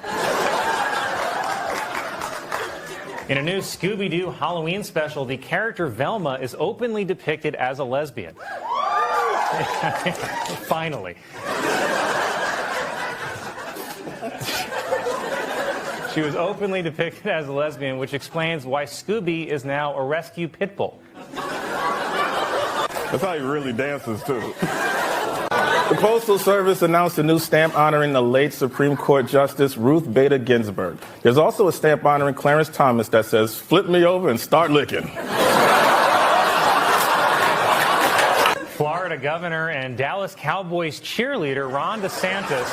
In a new Scooby-Doo Halloween special, the character Velma is openly depicted as a lesbian. Finally. She was openly depicted as a lesbian, which explains why Scooby is now a rescue pit bull. That's how he really dances, too. The Postal Service announced a new stamp honoring the late Supreme Court Justice Ruth Bader Ginsburg. There's also a stamp honoring Clarence Thomas that says, "Flip me over and start licking." Florida governor and Dallas Cowboys cheerleader Ron DeSantis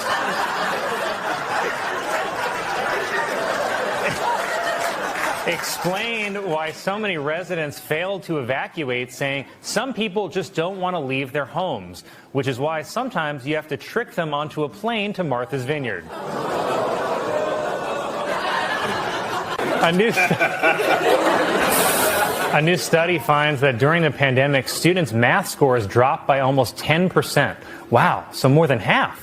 explained why so many residents failed to evacuate, saying some people just don't want to leave their homes, which is why sometimes you have to trick them onto a plane to Martha's Vineyard. A new study finds that during the pandemic, students' math scores dropped by almost 10%. Wow, so more than half.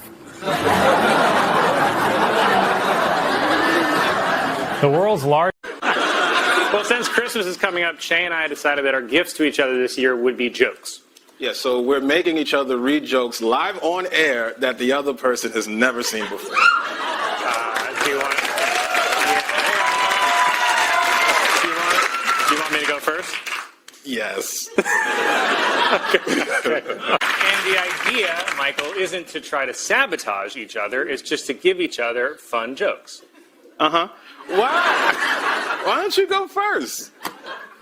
The world's largest. Well, since Christmas is coming up, Shay and I decided that our gifts to each other this year would be jokes. Yeah, so we're making each other read jokes live on air that the other person has never seen before. Do you want me to go first? Yes. Okay. And the idea, Michael, isn't to try to sabotage each other. It's just to give each other fun jokes. Uh-huh. Why? Why don't you go first?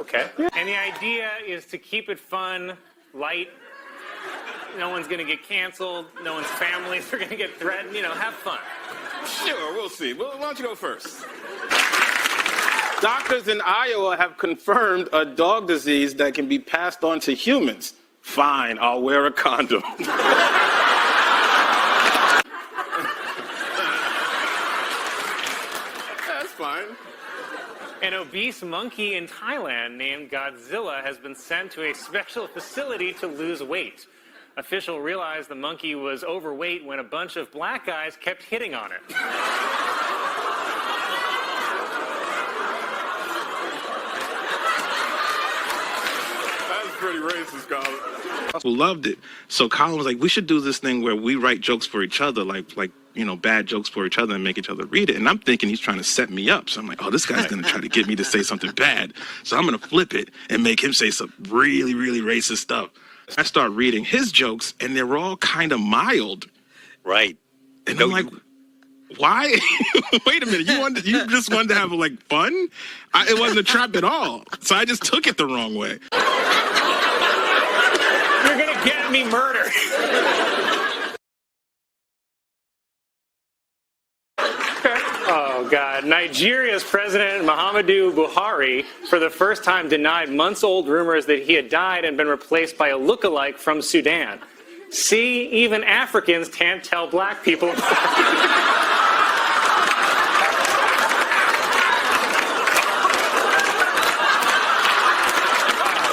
Okay. And the idea is to keep it fun, light. No one's going to get canceled. No one's families are going to get threatened. You know, have fun. Sure, we'll see. Well, why don't you go first? Doctors in Iowa have confirmed a dog disease that can be passed on to humans. Fine, I'll wear a condom. That's fine. An obese monkey in Thailand named Godzilla has been sent to a special facility to lose weight. Officials realized the monkey was overweight when a bunch of black guys kept hitting on it. pretty racist, Colin. Loved it. So Colin was like, we should do this thing where we write jokes for each other, like bad jokes for each other and make each other read it. And I'm thinking he's trying to set me up. So I'm like, oh, this guy's going to try to get me to say something bad. So I'm going to flip it and make him say some really, really racist stuff. I start reading his jokes, and they're all kind of mild. Right. And I'm like, why? Wait a minute. You just wanted to have, like, fun? It wasn't a trap at all. So I just took it the wrong way. You're going to get me murdered. Oh, God. Nigeria's President Muhammadu Buhari, for the first time, denied months-old rumors that he had died and been replaced by a lookalike from Sudan. See, even Africans can't tell black people apart.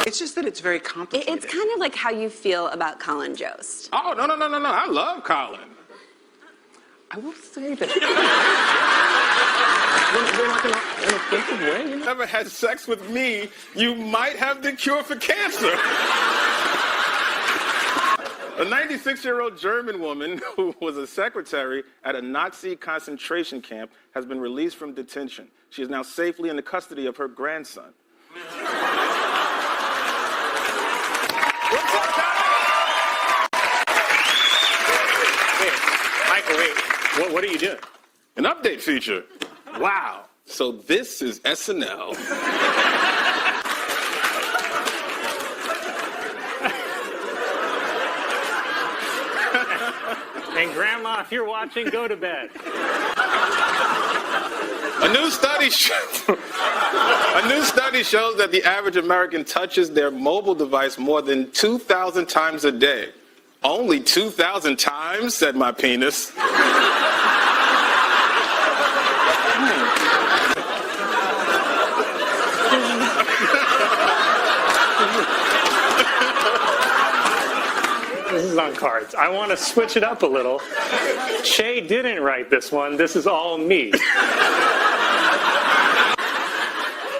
It's just that it's very complicated. It's kind of like how you feel about Colin Jost. Oh, no. I love Colin. I will say that. In an offensive way. You never had sex with me, you might have the cure for cancer. A 96-year-old German woman who was a secretary at a Nazi concentration camp has been released from detention. She is now safely in the custody of her grandson. Michael, wait. What are you doing? An update feature. Wow. So this is SNL. And Grandma, if you're watching, go to bed. A new study shows that the average American touches their mobile device more than 2,000 times a day. Only 2,000 times, said my penis. This is on cards. I want to switch it up a little. Shay didn't write this one. This is all me.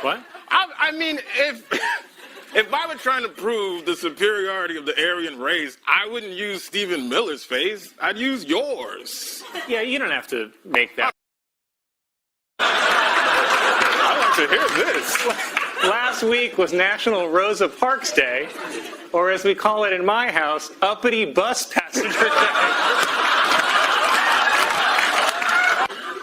What? I mean, if I were trying to prove the superiority of the Aryan race, I wouldn't use Stephen Miller's face. I'd use yours. Yeah, you don't have to make that. I'd like to hear this. Last week was National Rosa Parks Day, or as we call it in my house, Uppity Bus Passenger Day.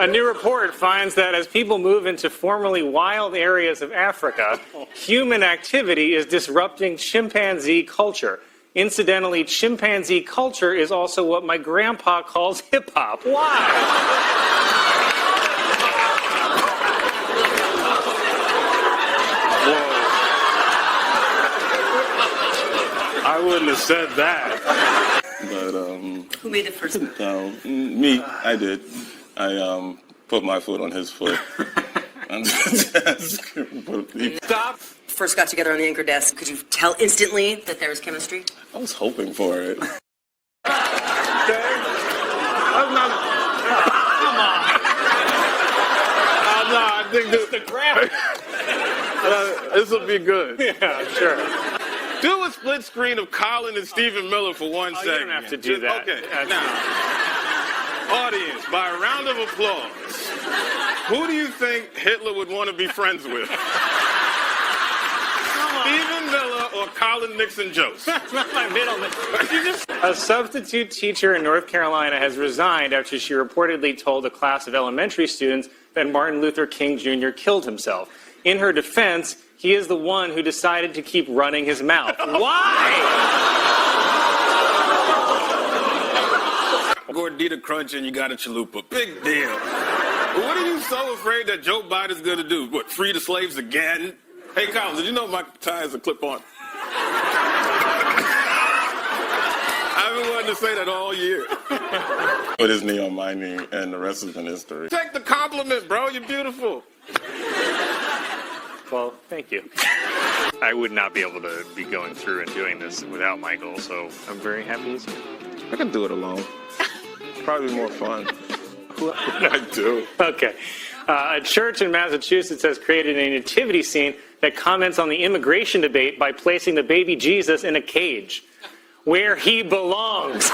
A new report finds that as people move into formerly wild areas of Africa, human activity is disrupting chimpanzee culture. Incidentally, chimpanzee culture is also what my grandpa calls hip-hop. Why? I wouldn't have said that. But, Who made the first move? me, I did. I put my foot on his foot on the desk. Stop. First got together on the anchor desk. Could you tell instantly that there was chemistry? I was hoping for it. Okay. I'm not. Come on. No, I think The graphic. this will be good. Yeah, sure. Do a split screen of Colin and Stephen Miller for 1 second. You don't have to do that. Okay. Now, audience, by a round of applause, who do you think Hitler would want to be friends with? Stephen Miller or Colin Nixon Jost? That's not my middle name. A substitute teacher in North Carolina has resigned after she reportedly told a class of elementary students that Martin Luther King Jr. killed himself. In her defense, he is the one who decided to keep running his mouth. Why? Gordita crunch and you got a chalupa. Big deal. But what are you so afraid that Joe Biden's going to do? What, free the slaves again? Hey, Colin, did you know my tie is a clip-on? I've been wanting to say that all year. Put his knee on my knee, and the rest has been history. Take the compliment, bro. You're beautiful. Well, thank you. I would not be able to be going through and doing this without Michael, so I'm very happy he's here. I can do it alone. Probably more fun. What would I do? Okay. A church in Massachusetts has created a nativity scene that comments on the immigration debate by placing the baby Jesus in a cage, where he belongs.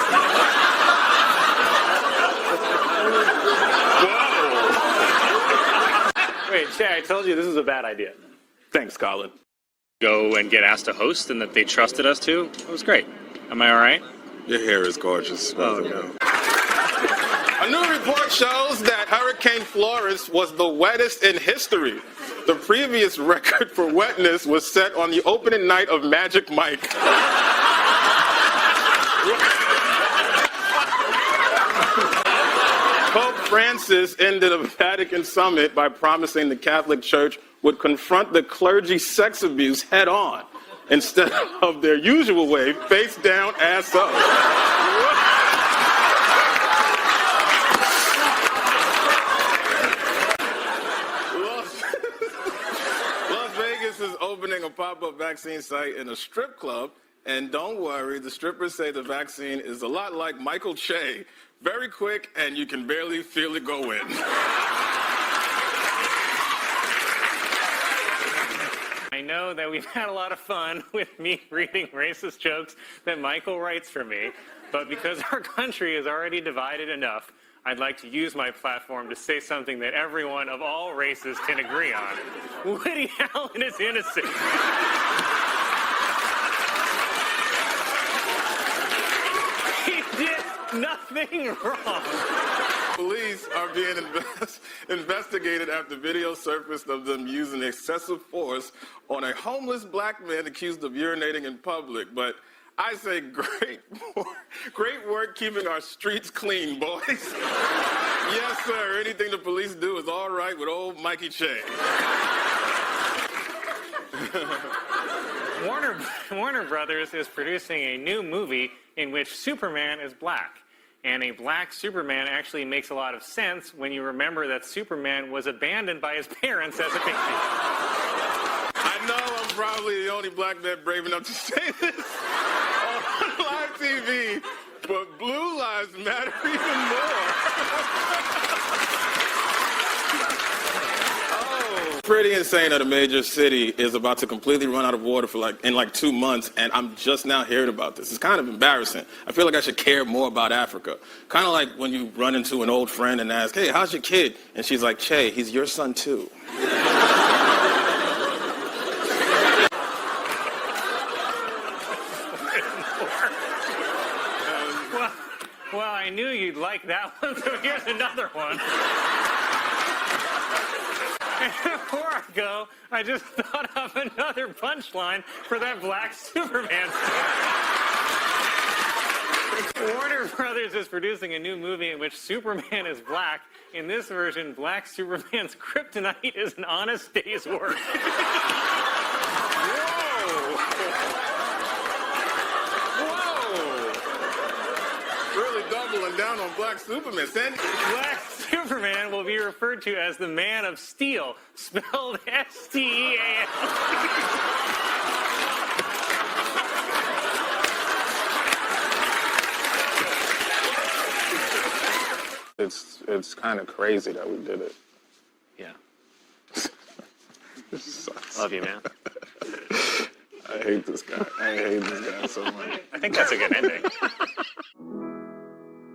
Wait, Shay, I told you this was a bad idea. Thanks, Colin. Go and get asked to host and that they trusted us to. It was great. Am I all right? Your hair is gorgeous. Oh, no. A new report shows that Hurricane Florence was the wettest in history. The previous record for wetness was set on the opening night of Magic Mike. Pope Francis ended a Vatican summit by promising the Catholic Church would confront the clergy sex abuse head on instead of their usual way, face down, ass up. Las Vegas is opening a pop-up vaccine site in a strip club, and don't worry, the strippers say the vaccine is a lot like Michael Che. Very quick, and you can barely feel it go in. I know that we've had a lot of fun with me reading racist jokes that Michael writes for me, but because our country is already divided enough, I'd like to use my platform to say something that everyone of all races can agree on. Woody Allen is innocent. He did nothing wrong. Police are being investigated after video surfaced of them using excessive force on a homeless black man accused of urinating in public. But I say great work keeping our streets clean, boys. Yes, sir. Anything the police do is all right with old Mikey Che. Warner Brothers is producing a new movie in which Superman is black. And a black Superman actually makes a lot of sense when you remember that Superman was abandoned by his parents as a baby. I know I'm probably the only black man brave enough to say this on live TV, but blue lives matter even more. Pretty insane that a major city is about to completely run out of water in 2 months, and I'm just now hearing about this. It's kind of embarrassing. I feel like I should care more about Africa. Kind of like when you run into an old friend and ask, "Hey, how's your kid?" And she's like, "Che, he's your son too." Well, I knew you'd like that one, so here's another one. And before I go, I just thought of another punchline for that black Superman scene. Warner Brothers is producing a new movie in which Superman is black. In this version, black Superman's kryptonite is an honest day's work. Really doubling down on black Superman. Black Superman will be referred to as the Man of Steel, spelled S-T-E-A-L. It's kind of crazy that we did it. Yeah. This sucks. Love you, man. I hate this guy. I hate this guy so much. I think that's a good ending.